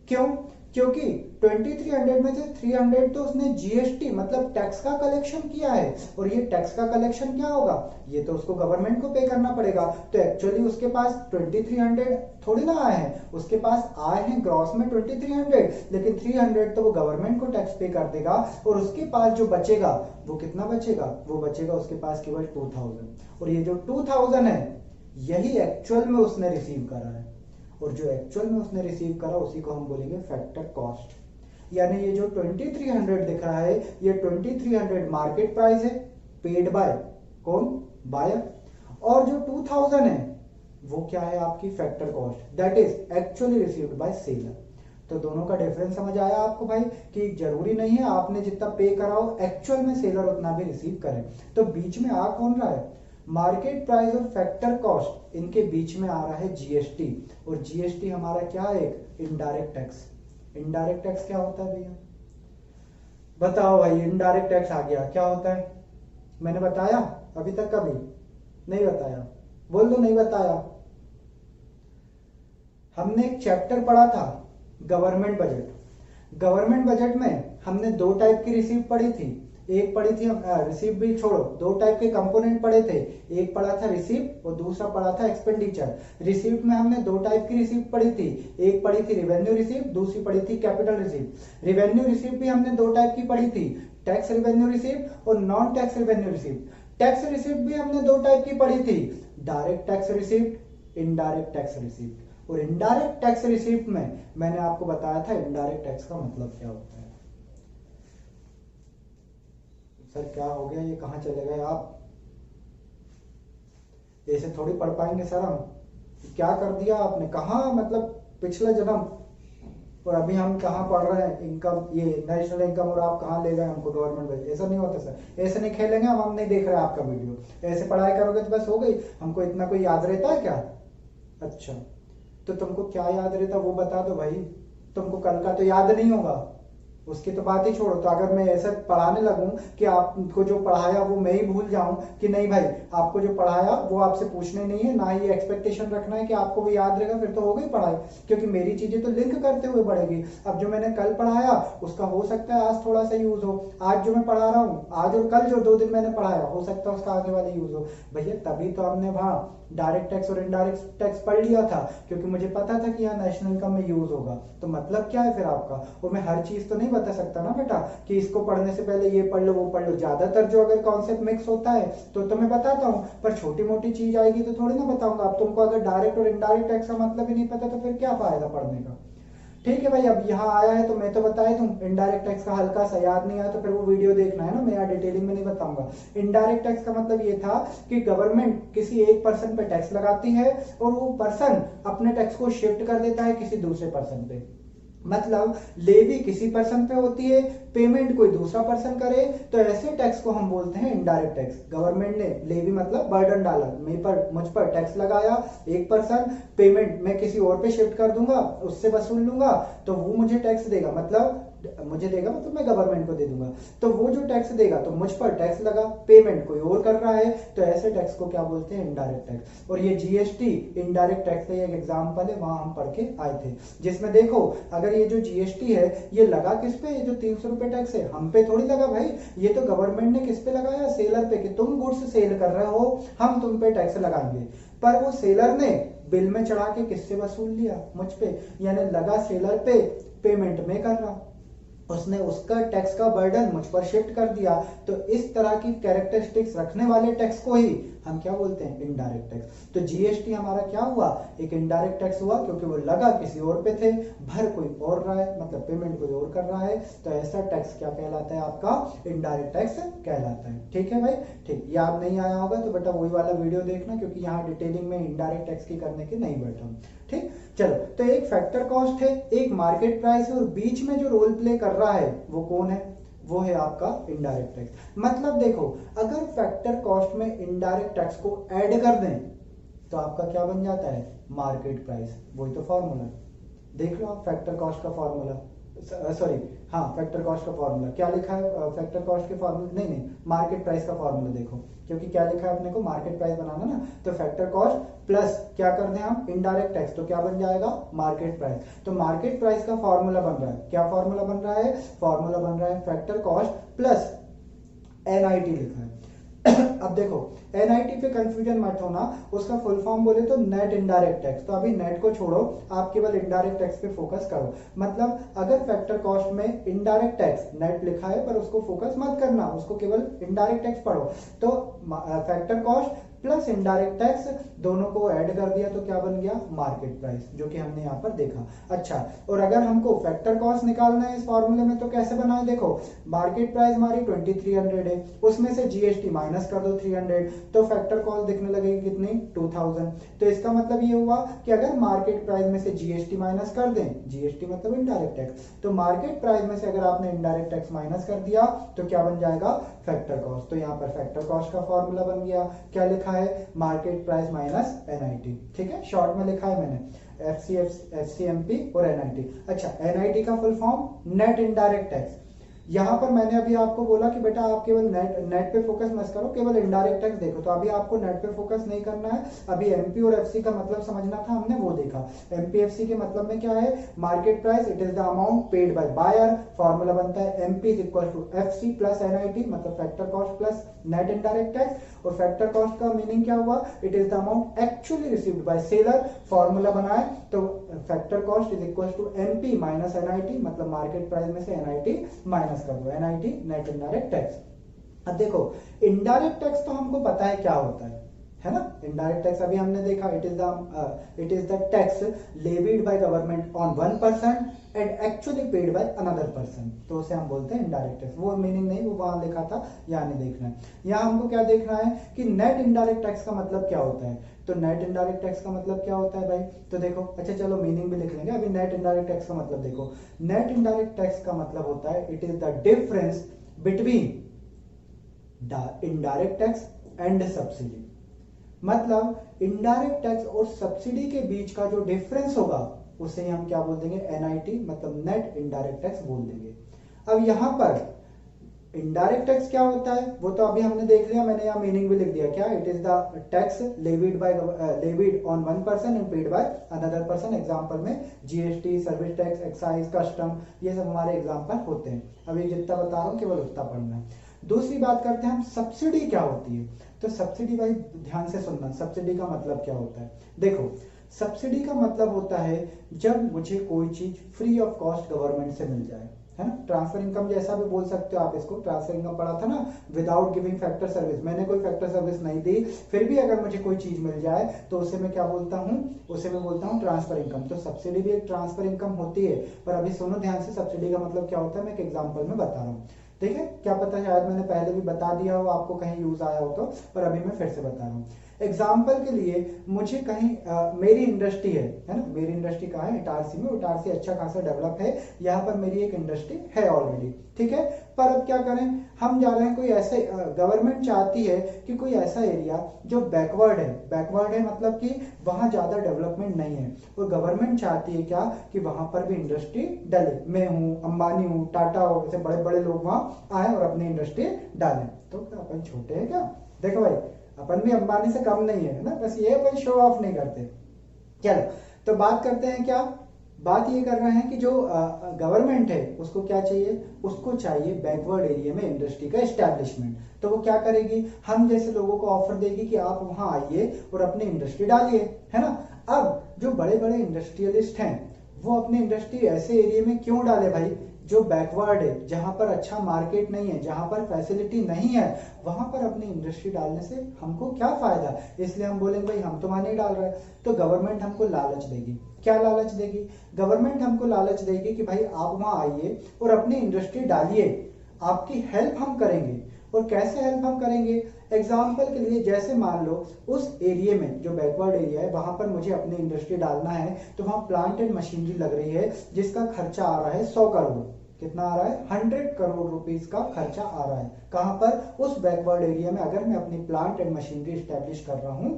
क्यों, क्योंकि 2300 में से 300 तो उसने जीएसटी मतलब टैक्स का कलेक्शन किया है, और ये टैक्स का कलेक्शन क्या होगा, ये तो उसको गवर्नमेंट को पे करना पड़ेगा। तो एक्चुअली उसके पास 2300 थोड़ी ना आए हैं, उसके पास आए हैं ग्रॉस में 2300, लेकिन 300 तो वो गवर्नमेंट को टैक्स पे कर देगा, और उसके पास जो बचेगा वो कितना बचेगा, वो बचेगा उसके पास केवल 2000, और ये जो 2000 है यही एक्चुअल में उसने रिसीव करा है, और जो एक्चुअल में उसने रिसीव करा उसी को हम बोलेंगे फैक्टर कॉस्ट। यानी ये जो 2300 दिख रहा है, ये 2300 मार्केट प्राइस है, पेड बाय कौन, बायर, और जो 2000 है वो क्या है, आपकी factor cost, that is actually received by seller. तो दोनों का डिफरेंस समझ आया आपको भाई, कि जरूरी नहीं है आपने जितना पे करा हो एक्चुअल में सेलर उतना भी रिसीव करे। तो बीच में आ कौन रहा है, मार्केट प्राइस और फैक्टर कॉस्ट, इनके बीच में आ रहा है जीएसटी, और जीएसटी हमारा क्या है, एक इनडायरेक्ट टैक्स। इनडायरेक्ट टैक्स क्या होता है भैया, बताओ भाई, इनडायरेक्ट टैक्स आ गया क्या होता है, मैंने बताया अभी तक, कभी नहीं बताया, बोल दो नहीं बताया। हमने एक चैप्टर पढ़ा था गवर्नमेंट बजट, गवर्नमेंट बजट में हमने दो टाइप की रिसीप्ट पढ़ी थी, एक पढ़ी थी, रिसीप्ट भी छोड़ो, दो टाइप के कंपोनेंट पढ़े थे, एक पढ़ा था रिसीप्ट और दूसरा पढ़ा था एक्सपेंडिचर। रिसीप्ट में हमने दो टाइप की रिसीप्ट पढ़ी थी, एक पढ़ी थी रिवेन्यू रिसीप्ट, दूसरी पढ़ी थी कैपिटल रिसीप्ट। रिवेन्यू रिसीप्ट भी हमने दो टाइप की पढ़ी थी, टैक्स रिवेन्यू रिसीप्ट और non tax revenue receipt. Tax receipt भी हमने दो टाइप की पढ़ी थी, direct tax receipt, indirect tax receipt. और इनडायरेक्ट टैक्स रिसीप्ट में मैंने आपको बताया था इनडायरेक्ट टैक्स का मतलब क्या होता है। सर क्या हो गया, ये कहां चले गए आप, ऐसे थोड़ी पढ़ पाएंगे सर हम, क्या कर दिया आपने, कहा मतलब पिछला जन्म और अभी हम कहाँ पढ़ रहे हैं, इनकम, ये नेशनल इनकम, और आप कहाँ ले गए हमको गवर्नमेंट बजट। ऐसा नहीं होता सर, ऐसे नहीं खेलेंगे हम नहीं देख रहे हैं आपका वीडियो, ऐसे पढ़ाई करोगे तो बस हो गई, हमको इतना कोई याद रहता है क्या। अच्छा तो तुमको क्या याद रहता वो बता दो भाई, तुमको कल का तो याद नहीं होगा, उसकी तो बात ही छोड़ो। तो अगर मैं ऐसा पढ़ाने लगूं कि आपको जो पढ़ाया वो मैं ही भूल जाऊं कि नहीं भाई आपको जो पढ़ाया वो आपसे पूछने नहीं है, ना ही एक्सपेक्टेशन रखना है कि आपको वो याद रहेगा, फिर तो हो गई पढ़ाई, क्योंकि मेरी चीजें तो लिंक करते हुए बढ़ेगी। अब जो मैंने कल पढ़ाया उसका हो सकता है आज थोड़ा सा यूज हो, आज जो मैं पढ़ा रहा हूँ, आज और कल जो 2 दिन मैंने पढ़ाया हो सकता है उसका आगे वाले यूज हो। भैया तभी तो हमने वहां डायरेक्ट टैक्स और इनडायरेक्ट टैक्स पढ़ लिया था, क्योंकि मुझे पता था कि यहाँ नेशनल इनकम में यूज होगा। तो मतलब क्या है फिर आपका, और मैं हर चीज तो नहीं बता सकता ना बेटा कि इसको पढ़ने से पहले ये पढ़ लो वो पढ़ लो। ज्यादातर जो अगर कॉन्सेप्ट मिक्स होता है तो मैं बताता हूँ, पर छोटी मोटी चीज आएगी तो थोड़ी ना बताऊंगा। अब तुमको अगर डायरेक्ट और इनडायरेक्ट टैक्स का मतलब ही नहीं पता तो फिर क्या फायदा पढ़ने का। ठीक है भाई, अब यहाँ आया है तो मैं तो बता ही दूं, इनडायरेक्ट टैक्स का हल्का सा याद नहीं आया तो फिर वो वीडियो देखना है ना, मैं यहाँ डिटेलिंग में नहीं बताऊंगा। इनडायरेक्ट टैक्स का मतलब ये था कि गवर्नमेंट किसी एक पर्सन पे टैक्स लगाती है और वो पर्सन अपने टैक्स को शिफ्ट कर देता है किसी दूसरे पर्सन पे। मतलब लेवी किसी पर्सन पे होती है, पेमेंट कोई दूसरा पर्सन करे, तो ऐसे टैक्स को हम बोलते हैं इनडायरेक्ट टैक्स। गवर्नमेंट ने लेवी मतलब बर्डन डाला, मुझ पर टैक्स लगाया एक पर्सन, पेमेंट मैं किसी और पे शिफ्ट कर दूंगा, उससे वसूल लूंगा तो वो मुझे टैक्स देगा, मतलब मुझे देगा मतलब मैं गवर्नमेंट को दे दूंगा। तो वो जो टैक्स देगा तो मुझ पर टैक्स लगा, पेमेंट कोई और कर रहा है, तो ऐसे टैक्स को क्या बोलते हैं, इनडायरेक्ट टैक्स। और ये जीएसटी इनडायरेक्ट टैक्स का एक एग्जांपल है, वहां हम पढ़ के आए थे, जिसमें देखो अगर ये जो जीएसटी है ये लगा किस पे, ये जो 300 रुपए टैक्स है हम पे थोड़ी लगा भाई, ये तो गवर्नमेंट ने किस पे लगाया, सेलर पे, कि तुम गुड्स सेल कर रहे हो हम तुम पे टैक्स लगाएंगे। पर वो सेलर ने बिल में चढ़ा के किससे वसूल लिया, मुझ पे, यानी लगा सेलर पे, पेमेंट में कर रहा। उसने उसका टैक्स का बर्डन मुझ पर शिफ्ट कर दिया, तो इस तरह की कैरेक्टरिस्टिक्स रखने वाले टैक्स को ही हम क्या बोलते हैं, इनडायरेक्ट टैक्स। तो जीएसटी हमारा क्या हुआ, एक इनडायरेक्ट टैक्स हुआ, क्योंकि वो लगा किसी और पे थे, भर कोई और रहा है, मतलब पेमेंट कोई और कर रहा है, तो ऐसा टैक्स क्या कहलाता है, आपका इनडायरेक्ट टैक्स कहलाता है। ठीक है भाई, ठीक। याद नहीं आया होगा तो बेटा वही वाला वीडियो देखना, क्योंकि यहाँ डिटेलिंग में इनडायरेक्ट टैक्स की करने की नहीं बैठा हूँ। ठीक, चलो। तो एक फैक्टर कॉस्ट है, एक मार्केट प्राइस है, और बीच में जो रोल प्ले कर रहा है वो कौन है, वो है आपका इनडायरेक्ट टैक्स। मतलब देखो, अगर फैक्टर कॉस्ट में इनडायरेक्ट टैक्स को ऐड कर दें तो आपका क्या बन जाता है, मार्केट प्राइस। वही तो फॉर्मूला देख लो आप, फैक्टर कॉस्ट का फॉर्मूला, सॉरी हाँ, फैक्टर कॉस्ट का फॉर्मूला क्या लिखा है, फैक्टर कॉस्ट के फॉर्मूला नहीं, मार्केट प्राइस का फॉर्मूला देखो, क्योंकि क्या लिखा है अपने को, मार्केट प्राइस बनाना ना, तो फैक्टर कॉस्ट प्लस क्या कर दें हम, इनडायरेक्ट टैक्स, तो क्या बन जाएगा, मार्केट प्राइस। तो मार्केट प्राइस का फॉर्मूला बन रहा है, क्या फॉर्मूला बन रहा है, फॉर्मूला बन रहा है फैक्टर कॉस्ट प्लस एनआईटी लिखा है। अब देखो, एनआईटी पे कंफ्यूजन मत होना, उसका फुल फॉर्म बोले तो नेट इनडायरेक्ट टैक्स। तो अभी नेट को छोड़ो, आप केवल इनडायरेक्ट टैक्स पे फोकस करो। मतलब अगर फैक्टर कॉस्ट में इनडायरेक्ट टैक्स नेट लिखा है, पर उसको फोकस मत करना, उसको केवल इनडायरेक्ट टैक्स पढ़ो। तो factor cost plus indirect tax दोनों को ऐड कर दिया तो क्या बन गया, मार्केट प्राइस, जो कि हमने यहाँ पर देखा। अच्छा, और अगर हमको फैक्टर कॉस्ट निकालना है इस फॉर्मूले में तो कैसे बनाए, देखो मार्केट प्राइस हमारी 2300 है, उसमें से जीएसटी माइनस कर दो 300, तो फैक्टर कॉस्ट दिखने लगेगी कितनी, 2000। तो इसका मतलब ये हुआ कि अगर मार्केट प्राइस में से जीएसटी माइनस कर दें, जीएसटी मतलब इनडायरेक्ट टैक्स, तो मार्केट प्राइस में से अगर आपने इनडायरेक्ट टैक्स माइनस कर दिया तो क्या बन जाएगा, फैक्टर कॉस्ट। तो यहाँ पर फैक्टर कॉस्ट का फॉर्मूला बन गया, क्या लिखा है, मार्केट प्राइस माइनस एनआईटी। ठीक है, शॉर्ट में लिखा है मैंने, एफसीएमपी और एनआईटी। अच्छा, एनआईटी का full form net indirect tax. यहां पर मैंने अभी आपको बोला कि बेटा आप केवल नेट पे फोकस मत करो, केवल इनडायरेक्ट टैक्स देखो, तो अभी आपको नेट पे फोकस नहीं करना है। अभी एमपी और एफसी का मतलब समझना था, हमने वो देखा। एमपी एफसी के मतलब में क्या है, market price it is the amount paid by buyer, formula बनता है MP is equal to FC plus NIT, मतलब factor cost plus net indirect tax. और फैक्टर कॉस्ट का मीनिंग क्या हुआ, it is the amount actually received by seller, formula बनाए तो factor cost is equal to MP minus NIT, मतलब market price में से एनआईटी माइनस कर दो, एनआईटी नेट इनडायरेक्ट टैक्स। अब देखो, इनडायरेक्ट टैक्स तो हमको पता है क्या होता है ना, इनडायरेक्ट टैक्स अभी हमने देखा, it is the tax levied by government on one person and actually paid by another person, तो उसे हम बोलते हैं इनडायरेक्ट टैक्स। वो मीनिंग नहीं, वो वहां लिखा था, यहाँ नहीं देखना है। यहाँ हमको क्या देखना है कि नेट इनडायरेक्ट टैक्स का मतलब क्या होता है। तो नेट इनडायरेक्ट टैक्स का मतलब क्या होता है भाई, तो देखो, अच्छा चलो मीनिंग भी लिख लेंगे। अभी नेट इनडायरेक्ट टैक्स का मतलब देखो, नेट इनडायरेक्ट टैक्स का मतलब होता है it is the difference between indirect tax and subsidy. मतलब इनडायरेक्ट टैक्स और सब्सिडी के बीच का जो डिफरेंस होगा उसे हम क्या बोल देंगे, एनआईटी, मतलब नेट इनडायरेक्ट टैक्स बोल देंगे। अब यहां पर इनडायरेक्ट टैक्स क्या होता है वो तो अभी हमने देख लिया, मैंने यहाँ मीनिंग भी लिख दिया, क्या, it is the tax levied on one person and paid by another person. Example में GST, service tax, excise, custom, ये सब हमारे एग्जांपल होते हैं। अभी जितना बता रहा हूँ केवल उतना पढ़ना है। दूसरी बात करते हैं हम, सब्सिडी क्या होती है। तो सब्सिडी भाई ध्यान से सुनना, सब्सिडी का मतलब क्या होता है। देखो, सब्सिडी का मतलब होता है जब मुझे कोई चीज फ्री ऑफ कॉस्ट गवर्नमेंट से मिल जाए, है ना। ट्रांसफर इनकम जैसा भी बोल सकते हो आप इसको, ट्रांसफर इनकम पढ़ा था ना, विदाउट गिविंग फैक्टर सर्विस। मैंने कोई फैक्टर सर्विस नहीं दी, फिर भी अगर मुझे कोई चीज मिल जाए तो उसे मैं क्या बोलता हूँ, उसे मैं बोलता हूँ ट्रांसफर इनकम। तो सब्सिडी भी एक ट्रांसफर इनकम होती है। पर अभी सुनो ध्यान से, सब्सिडी का मतलब क्या होता है मैं एक एग्जाम्पल में बता रहा हूँ। ठीक है, क्या पता शायद मैंने पहले भी बता दिया हो, आपको कहीं यूज आया हो तो, पर अभी मैं फिर से बता रहा हूँ। एग्जाम्पल के लिए मुझे कहीं मेरी इंडस्ट्री है ना, मेरी इंडस्ट्री कहाँ है, इटारसी में। इटारसी अच्छा खासा डेवलप है, यहाँ पर मेरी एक इंडस्ट्री है ऑलरेडी, ठीक है। पर अब क्या करें, हम जा रहे हैं कोई ऐसे, गवर्नमेंट चाहती है कि कोई ऐसा एरिया जो बैकवर्ड है मतलब कि वहां ज्यादा डेवलपमेंट नहीं है, और गवर्नमेंट चाहती है क्या कि वहां पर भी इंडस्ट्री डाले। मैं हूँ, अंबानी हूँ, टाटा हो, ऐसे बड़े बड़े लोग वहां आए और अपनी इंडस्ट्री डालें। तो क्या अपन छोटे हैं क्या, देखो भाई अपन भी अंबानी से कम नहीं है ना, बस ये अपन शो ऑफ नहीं करते। चलो, तो बात करते हैं, क्या बात ये कर रहे हैं कि जो गवर्नमेंट है उसको क्या चाहिए, उसको चाहिए बैकवर्ड एरिया में इंडस्ट्री का एस्टैब्लिशमेंट। तो वो क्या करेगी, हम जैसे लोगों को ऑफर देगी कि आप वहां आइए और अपनी इंडस्ट्री डालिए, है ना। अब जो बड़े बड़े इंडस्ट्रियलिस्ट हैं वो अपनी इंडस्ट्री ऐसे एरिया में क्यों डाले भाई, जो बैकवर्ड है, जहां पर अच्छा मार्केट नहीं है, जहां पर फैसिलिटी नहीं है, वहां पर अपनी इंडस्ट्री डालने से हमको क्या फायदा। इसलिए हम बोलेंगे भाई हम तो वहां नहीं डाल रहे। तो गवर्नमेंट हमको लालच देगी। क्या लालच देगी? गवर्नमेंट हमको लालच देगी कि भाई आप वहां आइए और अपनी इंडस्ट्री डालिए, आपकी हेल्प हम करेंगे। और कैसे हेल्प हम करेंगे? एग्जाम्पल के लिए जैसे मान लो उस एरिया में जो बैकवर्ड एरिया है वहां पर मुझे अपनी इंडस्ट्री डालना है, तो वहां प्लांट एंड मशीनरी लग रही है जिसका खर्चा आ रहा है 100 करोड़। कितना आ रहा है? 100 करोड़ रुपीस का खर्चा आ रहा है। कहां पर? उस बैकवर्ड एरिया में अगर मैं अपनी प्लांट एंड मशीनरी स्टैब्लिश कर रहा हूं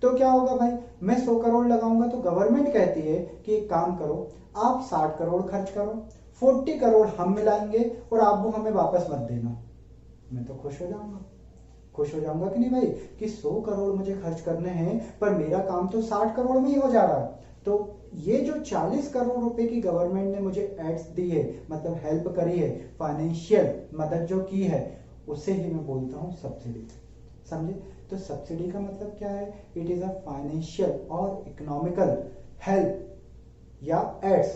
तो क्या होगा भाई? मैं 100 करोड़ लगाऊंगा तो गवर्नमेंट कहती है कि एक काम करो, आप 60 करोड़ खर्च करो, 40 करोड़ हम मिलाएंगे और आप वो हमें वापस मत देना। मैं तो खुश हो जाऊंगा। खुश हो जाऊंगा कि नहीं भाई कि 100 करोड़ मुझे खर्च करने हैं पर मेरा काम तो 60 करोड़ में ही हो जा रहा है। तो ये जो 40 करोड़ रुपए की गवर्नमेंट ने मुझे एड्स दी है, मतलब हेल्प करी है, फाइनेंशियल मदद जो की है, उसे ही मैं बोलता हूं सब्सिडी। समझे? तो सब्सिडी का मतलब क्या है? इट इज अ फाइनेंशियल और इकोनॉमिकल हेल्प या aids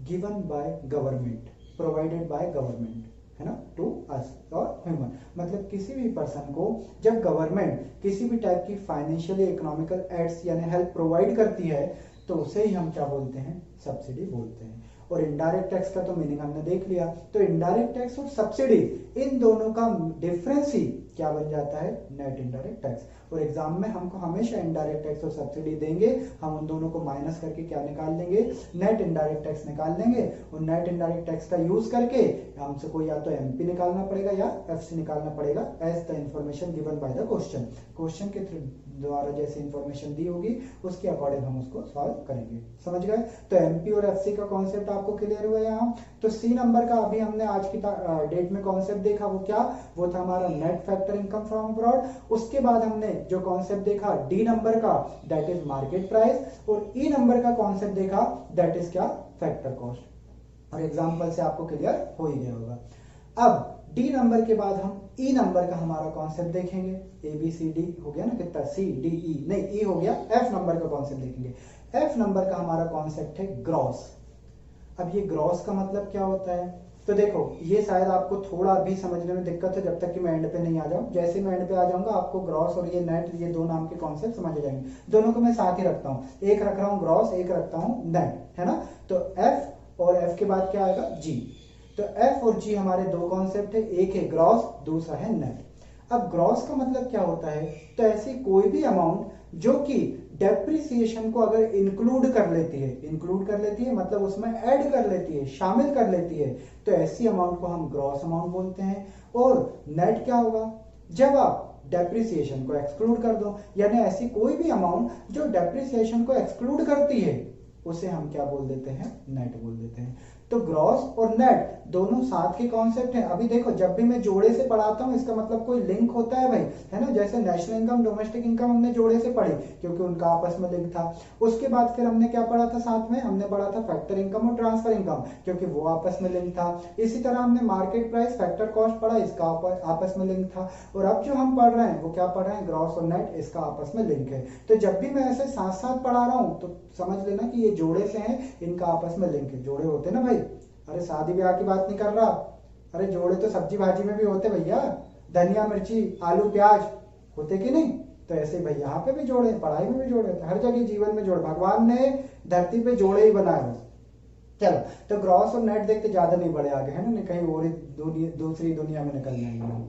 given by government, provided by government, है ना, टू अस और ह्यूमन। मतलब किसी भी पर्सन को जब गवर्नमेंट किसी भी टाइप की फाइनेंशियली इकोनॉमिकल एड्स यानी हेल्प प्रोवाइड करती है तो उसे ही हम क्या बोलते हैं? सब्सिडी बोलते हैं। और इनडायरेक्ट टैक्स का तो मीनिंग हमने देख लिया। तो इनडायरेक्ट टैक्स और सब्सिडी, इन दोनों का डिफरेंस ही क्या बन जाता है? Net indirect tax. और एग्जाम में हमको हमेशा इनडायरेक्ट टैक्स और सब्सिडी देंगे, हम उन दोनों को माइनस करके क्या निकाल लेंगे? नेट इनडायरेक्ट टैक्स निकाल लेंगे। और नेट इनडायरेक्ट टैक्स का यूज करके हमसे को या तो एमपी निकालना पड़ेगा या एफसी निकालना पड़ेगा, as the information given by the question. Question के द्वारा जैसे इंफॉर्मेशन दी होगी उसके अकॉर्डिंग हम उसको सॉल्व करेंगे। समझ गए? तो एमपी और एफसी का कॉन्सेप्ट आपको क्लियर हुआ यहाँ। तो सी नंबर का अभी हमने आज की डेट में कॉन्सेप्ट देखा, वो क्या? वो था हमारा net factor income from abroad. उसके बाद हमने जो कॉन्सेप्ट देखा डी नंबर का, दैट इज मार्केट प्राइस। और ई नंबर का कॉन्सेप्ट देखा, दैट इज क्या? Factor cost. और एग्जाम्पल से आपको क्लियर हो ही गया होगा। अब डी नंबर के बाद हम ई नंबर का हमारा कॉन्सेप्ट देखेंगे। ए बी सी डी हो गया ना, कितना? सी डी ई, नहीं ई हो गया। एफ नंबर का कॉन्सेप्ट देखेंगे। एफ नंबर का हमारा कॉन्सेप्ट है ग्रॉस। अब ये ग्रॉस का मतलब क्या होता है? तो देखो ये शायद आपको थोड़ा भी समझने में दिक्कत है जब तक कि मैं एंड पे नहीं आ जाऊं। जैसे मैं एंड पे आ जाऊंगा आपको ग्रॉस और ये नेट, ये दो नाम के कॉन्सेप्ट समझ आ जाएंगे। दोनों को मैं साथ ही रखता हूं, एक रख रहा हूं ग्रॉस, एक रखता हूं नेट, है ना। तो एफ और एफ के बाद क्या आएगा? जी। तो एफ और जी हमारे दो कॉन्सेप्ट है, एक है ग्रॉस, दूसरा है नेट। अब ग्रॉस का मतलब क्या होता है? तो ऐसी कोई भी अमाउंट जो कि डेप्रिसिएशन को अगर इंक्लूड कर लेती है, इंक्लूड कर लेती है मतलब उसमें ऐड कर लेती है, शामिल कर लेती है, तो ऐसी अमाउंट को हम ग्रॉस अमाउंट बोलते हैं। और नेट क्या होगा? जब आप डेप्रिसिएशन को एक्सक्लूड कर दो, यानी ऐसी कोई भी अमाउंट जो डेप्रिसिएशन को एक्सक्लूड करती है उसे हम क्या बोल देते हैं? नेट बोल देते हैं। तो ग्रॉस और नेट दोनों साथ के कॉन्सेप्ट हैं। अभी देखो जब भी मैं जोड़े से पढ़ाता हूं इसका मतलब कोई लिंक होता है भाई, है ना। जैसे नेशनल इनकम, डोमेस्टिक इनकम हमने जोड़े से पढ़ी क्योंकि उनका आपस में लिंक था। उसके बाद फिर हमने क्या पढ़ा था साथ में? हमने पढ़ा था फैक्टर इनकम और ट्रांसफर इनकम, क्योंकि वो आपस में लिंक था। इसी तरह हमने मार्केट प्राइस, फैक्टर कॉस्ट पढ़ा, इसका आपस में लिंक था। और अब जो हम पढ़ रहे हैं वो क्या पढ़ रहे हैं? ग्रॉस और नेट, इसका आपस में लिंक है। तो जब भी मैं ऐसे साथ साथ पढ़ा रहा हूं तो समझ लेना कि ये जोड़े से हैं, इनका आपस में लिंक है। जोड़े होते ना भाई, अरे शादी ब्याह की बात नहीं कर रहा, अरे जोड़े तो सब्जी भाजी में भी होते भैया, धनिया मिर्ची आलू प्याज होते कि नहीं। तो ऐसे भाई यहाँ पे भी जोड़े, पढ़ाई में भी जोड़े, हर जगह जीवन में जोड़े, भगवान ने धरती पे जोड़े ही बनाए बस। चलो तो ग्रॉस और नेट देखते ज्यादा नहीं बढ़े आगे, है ना, कहीं और दूसरी दुनिया में निकल जाएंगे।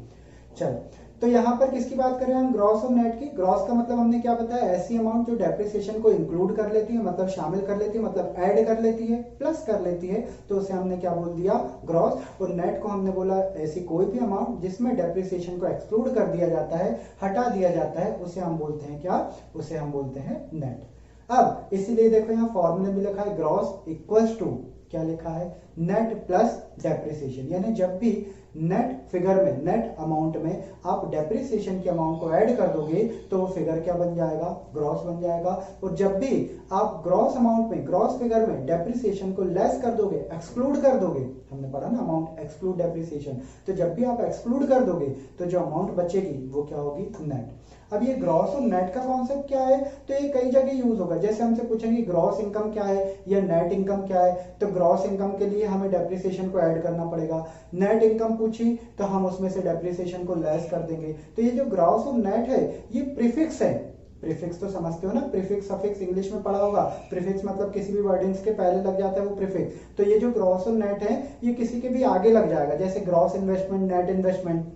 चलो तो यहाँ पर किसकी बात कर रहे हैं हम? ग्रॉस और नेट की। ग्रॉस का मतलब हमने क्या बताया? ऐसी अमाउंट जो डेप्रिसिएशन को इंक्लूड कर लेती है, मतलब शामिल कर लेती है, मतलब ऐड कर लेती है, प्लस कर लेती है, तो उसे हमने क्या बोल दिया? ग्रॉस। और नेट को हमने बोला ऐसी कोई भी अमाउंट जिसमें डेप्रिसिएशन को एक्सक्लूड कर दिया जाता है, हटा दिया जाता है, उसे हम बोलते हैं क्या? उसे हम बोलते हैं नेट। अब इसीलिए देखो यहाँ फॉर्मूले में लिखा है ग्रॉस इक्वल्स टू, क्या लिखा है? Net plus depreciation. यानी जब भी नेट फिगर में, नेट अमाउंट में आप डेप्रिसिएशन की अमाउंट को ऐड कर दोगे तो वो फिगर क्या बन जाएगा? ग्रॉस बन जाएगा। और जब भी आप ग्रॉस अमाउंट में, ग्रॉस फिगर में डेप्रिसिएशन को लेस कर दोगे, एक्सक्लूड कर दोगे, हमने पढ़ा ना अमाउंट एक्सक्लूड डेप्रिसिएशन, तो जब भी आप एक्सक्लूड कर दोगे तो जो अमाउंट बचेगी वो क्या होगी? नेट। अब ये ग्रॉस और नेट का कॉन्सेप्ट क्या है, तो ये कई जगह यूज होगा। जैसे हमसे पूछेंगे ग्रॉस इनकम क्या है या नेट इनकम क्या है, तो ग्रॉस इनकम के लिए हमें डेप्रिसिएशन को ऐड करना पड़ेगा। नेट इनकम पूछी तो हम उसमें से डेप्रिसिएशन को लेस कर देंगे। तो ये जो ग्रॉस और नेट है ये प्रीफिक्स है। प्रीफिक्स तो समझते हो ना, प्रीफिक्स सफिक्स इंग्लिश में पढ़ा होगा। प्रीफिक्स मतलब किसी भी वर्डिंग्स के पहले लग जाता है वो प्रीफिक्स। तो ये जो ग्रॉस और नेट है ये किसी के भी आगे लग जाएगा, जैसे ग्रॉस इन्वेस्टमेंट, नेट इन्वेस्टमेंट,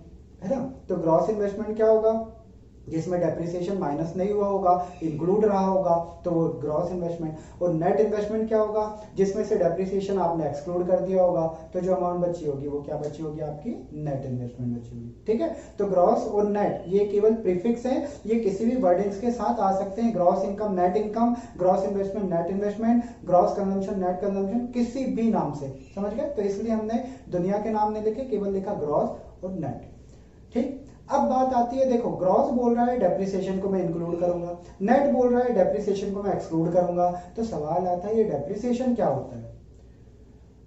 है ना। तो ग्रॉस इन्वेस्टमेंट क्या होगा, जिसमें डेप्रिसिएशन माइनस नहीं हुआ होगा, इंक्लूड रहा होगा, तो वो ग्रॉस इन्वेस्टमेंट। और नेट इन्वेस्टमेंट क्या होगा, जिसमें से डेप्रिसिएशन आपने एक्सक्लूड कर दिया होगा, तो जो अमाउंट बची होगी वो क्या बची होगी, आपकी नेट इन्वेस्टमेंट बची होगी। ठीक है, तो ग्रॉस और नेट ये केवल प्रीफिक्स है, ये किसी भी वर्डिंग्स के साथ आ सकते हैं। Gross income, net income, gross investment, net investment, gross consumption, net consumption, किसी भी नाम से, समझ गए। तो इसलिए हमने दुनिया के नाम नहीं लिखे, केवल लिखा ग्रॉस और नेट। ठीक, अब बात आती है, देखो ग्रॉस बोल रहा है डेप्रिसिएशन को मैं इंक्लूड करूंगा, नेट बोल रहा है डेप्रिसिएशन को मैं एक्सक्लूड करूंगा। तो सवाल आता है ये डेप्रिसिएशन क्या होता है।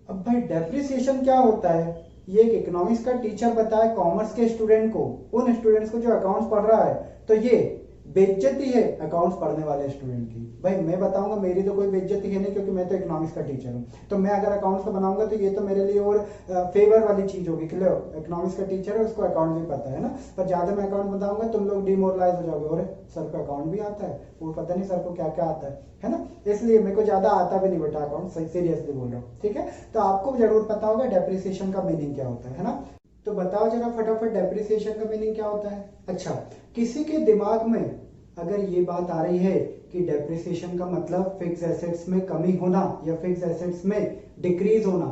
अब भाई डेप्रिसिएशन क्या होता है, ये एक इकोनॉमिक्स का टीचर बताए कॉमर्स के स्टूडेंट को, उन स्टूडेंट्स को जो अकाउंट्स पढ़ रहा है, तो ये बेइज्जती है अकाउंट्स पढ़ने वाले स्टूडेंट की। भाई मैं बताऊंगा मेरी तो कोई बेइज्जती है नहीं, क्योंकि मैं तो इकोनॉमिक्स का टीचर हूँ। तो मैं अगर अकाउंट्स का बनाऊंगा तो ये तो मेरे लिए और फेवर वाली चीज होगी कि लो इकोनॉमिक्स का टीचर है, उसको अकाउंट भी पता है ना। पर ज्यादा मैं अकाउंट बताऊंगा तुम लोग डिमोरलाइज हो जाओगे, और सर को अकाउंट भी आता है, वो पता नहीं सर को क्या क्या आता है ना। इसलिए मेरे को ज्यादा आता भी नहीं बेटा अकाउंट, सीरियसली बोल रहा हूँ। ठीक है, तो आपको जरूर पता होगा डेप्रिसिएशन का मीनिंग क्या होता है ना। तो बताओ जरा फटाफट डेप्रिसिएशन का मीनिंग क्या होता है। अच्छा, किसी के दिमाग में अगर ये बात आ रही है कि डेप्रिसिएशन का मतलब फिक्स एसेट्स में कमी होना या फिक्स एसेट्स में डिक्रीज होना,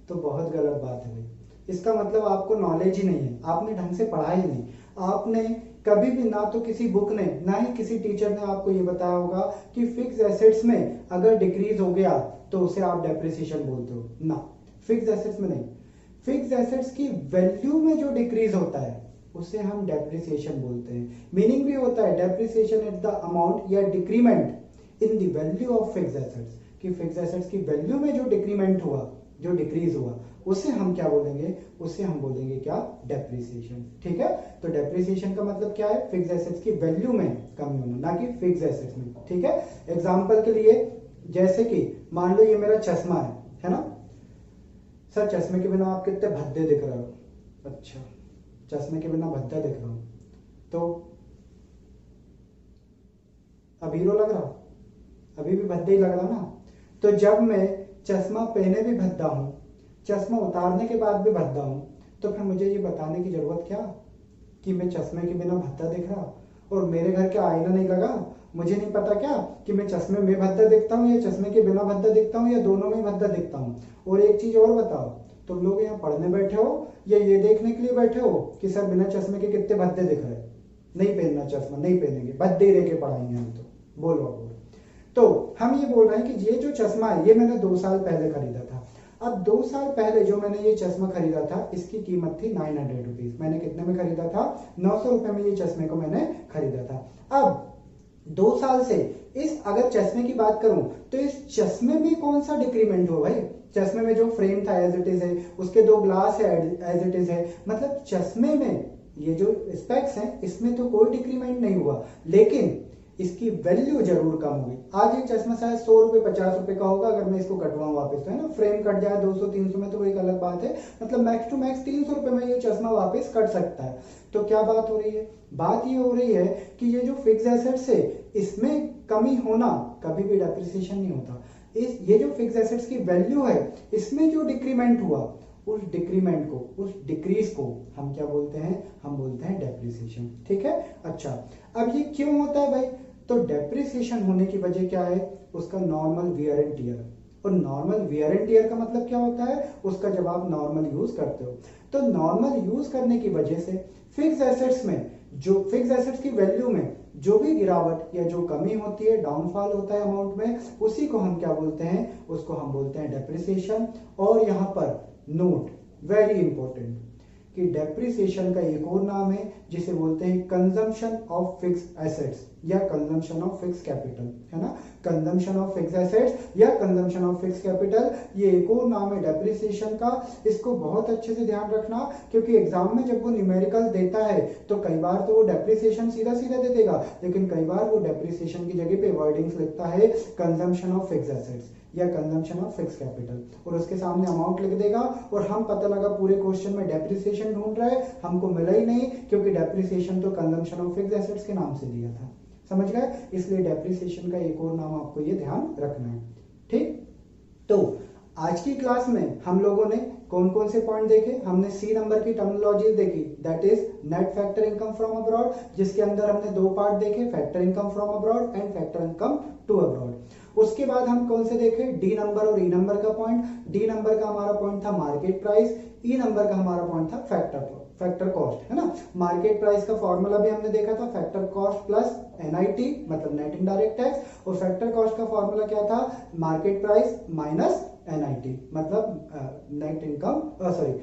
तो बहुत गलत बात है भाई। इसका मतलब आपको नॉलेज ही नहीं है, आपने ढंग से पढ़ा ही नहीं। आपने कभी भी ना तो किसी बुक ने ना ही किसी टीचर ने आपको ये बताया होगा कि फिक्स एसेट्स में अगर डिक्रीज हो गया तो उसे आप डेप्रिसिएशन बोलते हो ना, फिक्स एसेट्स में नहीं। फिक्स एसेट्स की वैल्यू में जो डिक्रीज होता है उसे हम डेप्रिसिएशन बोलते हैं। मीनिंग भी होता है डेप्रिसिएशन एट द अमाउंट या decrement in the value of fix assets, कि फिक्स एसेट्स की वैल्यू में जो डिक्रीमेंट हुआ, जो डिक्रीज हुआ, उसे हम क्या बोलेंगे, उसे हम बोलेंगे क्या, डेप्रिसिएशन। ठीक है, तो डेप्रिसिएशन का मतलब क्या है, फिक्स एसेट्स की वैल्यू में कमी होना, ना कि फिक्स एसेट्स में। ठीक है, एग्जांपल के लिए जैसे कि मान लो ये मेरा चश्मा है ना। सर चश्मे के बिना आप कितने भद्दे दिख रहे हो। अच्छा, चश्मे के बिना भद्दा दिख रहा हूं तो अब हीरो लग रहा, अभी भी भद्दे ही लग रहा ना। तो जब मैं चश्मा पहने भी भद्दा हूं, चश्मा उतारने के बाद भी भद्दा हूं, तो फिर मुझे ये बताने की जरूरत क्या कि मैं चश्मे के बिना भद्दा दिख रहा। और मेरे घर के आईना नहीं लगा, मुझे नहीं पता क्या कि मैं चश्मे में भद्दा दिखता हूँ या चश्मे के बिना भद्दा दिखता हूँ या दोनों में भद्दा दिखता हूँ। और एक चीज और बताओ, तुम लोग यहाँ पढ़ने बैठे हो या ये देखने के लिए बैठे हो कि सर बिना चश्मे के कितने भद्दे दिख रहे। नहीं पहनना चश्मा, नहीं पहनेंगे, भद्दे ही रह के पढ़ाएंगे हम तो। बोलो बोलो। तो हम ये बोल रहे हैं कि ये जो चश्मा है ये मैंने 2 साल पहले खरीदा था। अब 2 साल पहले जो मैंने ये चश्मा खरीदा था इसकी कीमत थी 900 रुपीज। मैंने कितने में खरीदा था, 900 रुपए में ये चश्मे को मैंने खरीदा था। अब 2 साल से इस अगर चश्मे की बात करूं तो इस चश्मे में कौन सा डिक्रीमेंट हो भाई। चश्मे में जो फ्रेम था एज इट इज है, उसके 2 ग्लास है एज इट इज है, मतलब चश्मे में ये जो स्पेक्स हैं इसमें तो कोई डिक्रीमेंट नहीं हुआ, लेकिन इसकी वैल्यू जरूर कम होगी। आज ये चश्मा शायद 100 रुपए 50 रुपए का होगा अगर मैं इसको कटवाऊं वापस, तो है ना। फ्रेम कट जाए 200-300 में तो वो एक अलग बात है, मतलब मैक्स टू मैक्स 300 रुपए में ये चश्मा वापस कट सकता है। तो क्या बात हो रही है, बात ये हो रही है कि ये जो फिक्स एसेट्स है इसमें कमी होना कभी भी डेप्रिसिएशन नहीं होता। ये जो फिक्स एसेट्स की वैल्यू है इसमें जो डिक्रीमेंट हुआ, उस डिक्रीमेंट को, उस डिक्रीज को हम क्या बोलते हैं, हम बोलते हैं डेप्रिसिएशन। ठीक है, अच्छा अब ये क्यों होता है भाई, तो डेप्रिसिएशन होने की वजह क्या है, उसका नॉर्मल वियर एंड टियर। और नॉर्मल वियर एंड टियर का मतलब क्या होता है, उसका जब आप नॉर्मल यूज करते हो, तो नॉर्मल यूज करने की वजह से फिक्स एसेट्स में, जो फिक्स एसेट्स की वैल्यू में जो भी गिरावट या जो कमी होती है, डाउनफॉल होता है अमाउंट में, उसी को हम क्या बोलते हैं, उसको हम बोलते हैं डेप्रिसिएशन। और यहां पर नोट वेरी इंपॉर्टेंट कि डेप्रिसिएशन का एक और नाम है जिसे बोलते हैं कंजम्पशन ऑफ फिक्स्ड एसेट्स। या कंजम्पशन ऑफ फिक्स कैपिटल, है ना। कंजम्पशन ऑफ फिक्स एसेट्स या कंजम्पशन ऑफ फिक्स कैपिटल, ये एक और नाम है डेप्रिसिएशन का। इसको बहुत अच्छे से ध्यान रखना, क्योंकि एग्जाम में जब वो न्यूमेरिकल देता है तो कई बार तो वो डेप्रिसिएशन सीधा सीधा दे देगा, लेकिन कई बार वो डेप्रिसिएशन की जगह पे वर्डिंग्स लिखता है कंजम्पशन ऑफ फिक्स एसेट्स या कंजम्पशन ऑफ फिक्स कैपिटल, और उसके सामने अमाउंट लिख देगा। और हम पता लगा पूरे क्वेश्चन में डेप्रिसिएशन ढूंढ रहे, हमको मिला ही नहीं, क्योंकि डेप्रिसिएशन तो कंजम्पशन ऑफ फिक्स एसेट्स के नाम से दिया था। समझ गए? इसलिए डेप्रिसिएशन का एक और नाम आपको ये ध्यान रखना है। ठीक, तो आज की क्लास में हम लोगों ने कौन कौन से पॉइंट देखे? हमने सी नंबर की टर्मिनोलॉजी देखी, that is net factor income from abroad, जिसके अंदर हमने दो पार्ट देखे, factor income from abroad and factor income to abroad. उसके बाद हम कौन से देखे? डी नंबर और ई नंबर का पॉइंट। डी नंबर का हमारा पॉइंट था मार्केट प्राइस, ई नंबर का हमारा पॉइंट था फैक्टर कॉस्ट, है ना। मार्केट प्राइस का फॉर्मूला भी हमने देखा था, फैक्टर कॉस्ट प्लस एनआईटी मतलब नेट इनडायरेक्ट टैक्स, और फैक्टर कॉस्ट का फॉर्मूला क्या था? मार्केट प्राइस माइनस एनआईटी मतलब net income sorry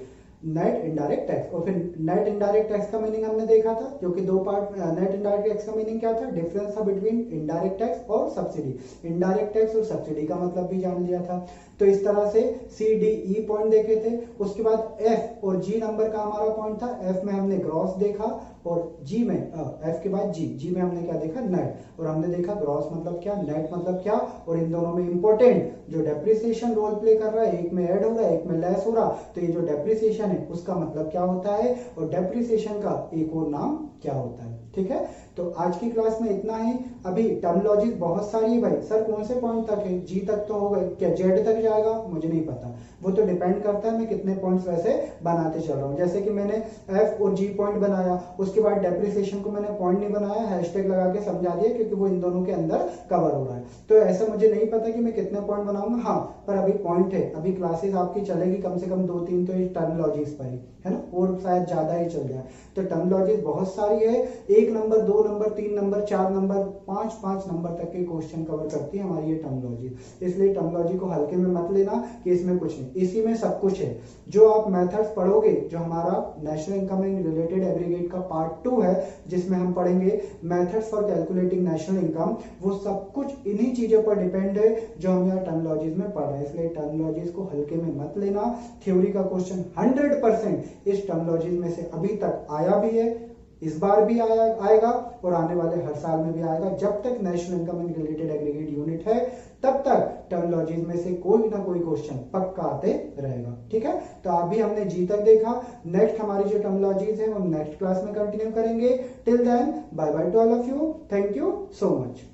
net indirect tax. और फिर नेट इनडायरेक्ट टैक्स का मीनिंग हमने देखा था, जो कि दो पार्ट। नेट इनडायरेक्ट टैक्स का मीनिंग क्या था? डिफरेंस था बिटवीन इनडायरेक्ट टैक्स और सब्सिडी। इनडायरेक्ट टैक्स और सब्सिडी का मतलब भी जान लिया था। तो इस तरह से सी डी ई पॉइंट देखे थे। उसके बाद एफ और जी नंबर का हमारा पॉइंट था। एफ में हमने ग्रॉस देखा, और जी में एफ के बाद जी में हमने क्या देखा? नेट। और हमने देखा ग्रॉस मतलब क्या, नेट मतलब क्या, और इन दोनों में इंपॉर्टेंट जो डेप्रिसिएशन रोल प्ले कर रहा है, एक में ऐड हो रहा है एक में लेस हो रहा, तो ये जो डेप्रिसिएशन है उसका मतलब क्या होता है, और डेप्रिसिएशन का एक और नाम क्या होता है। ठीक है, तो आज की क्लास में इतना ही। अभी टर्मिनोलॉजी बहुत सारी है भाई। सर कौन से पॉइंट तक है? जी तक तो हो गए, क्या जेड तक जाएगा? मुझे नहीं पता, वो तो डिपेंड करता है मैं कितने पॉइंट्स वैसे बनाते चल रहा हूँ। जैसे कि मैंने एफ और जी पॉइंट बनाया, उसके बाद डेप्रिसिएशन को मैंने पॉइंट नहीं बनाया, हैशटैग लगा के समझा दिया, क्योंकि वो इन दोनों के अंदर कवर हो रहा है। तो ऐसा मुझे नहीं पता कि मैं कितने पॉइंट बनाऊंगा, हाँ, पर अभी पॉइंट है। अभी क्लासेस आपकी चलेगी कम से कम 2-3 तो ये टर्मिनोलॉजीज पर ही, है ना, और शायद ज्यादा ही चल जाए। तो टर्मिनोलॉजीज बहुत सारी है, 1 number 2 number 3 number 4 number 5 number तक के क्वेश्चन कवर करती है हमारी ये टर्मिनोलॉजी। इसलिए टर्मिनोलॉजी को हल्के में मत लेना कि इसमें कुछ नहीं, इसी में सब कुछ है। जो आप मेथड्स पढ़ोगे, जो हमारा national income and related aggregate का पार्ट 2 है, जिसमें हम पढ़ेंगे methods for calculating national income, वो सब कुछ इन्हीं चीजों पर डिपेंड है जो हम यहाँ टर्मिनोलॉजीज में पढ़ रहे हैं। इसलिए टर्मिनोलॉजीज को हल्के में मत लेना। थ्योरी का क्वेश्चन 100% इस टर्मिनोलॉजीज में से अभी तक आया भी है, इस बार भी आएगा, और आने वाले हर साल में भी आएगा। जब तक national income and related aggregate unit है, तब तक टर्मिनोलॉजीज में से कोई ना कोई क्वेश्चन पक्का आते रहेगा। ठीक है, तो अभी हमने जी तक देखा। नेक्स्ट हमारी जो टर्मिनोलॉजीज है वो नेक्स्ट क्लास में कंटिन्यू करेंगे। Till then bye bye to all of you, thank you so much.